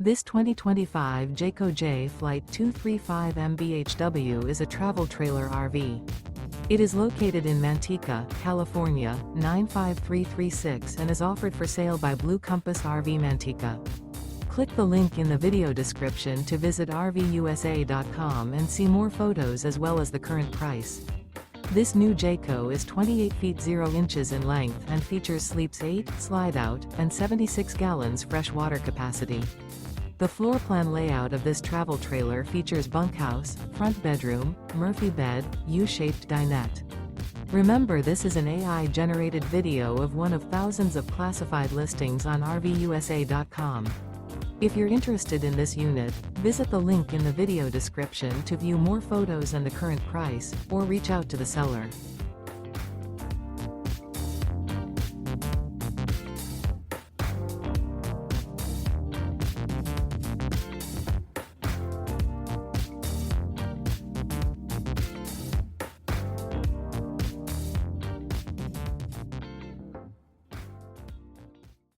This 2025 Jayco Jay Flight 235 MBHW is a travel trailer RV. It is located in Manteca, California, 95336 and is offered for sale by Blue Compass RV Manteca. Click the link in the video description to visit RVUSA.com and see more photos as well as the current price. This new Jayco is 28 feet 0 inches in length and features sleeps 8, slide-out, and 76 gallons fresh water capacity. The floor plan layout of this travel trailer features bunkhouse, front bedroom, Murphy bed, U-shaped dinette. Remember, this is an AI-generated video of one of thousands of classified listings on RVUSA.com. If you're interested in this unit, visit the link in the video description to view more photos and the current price, or reach out to the seller.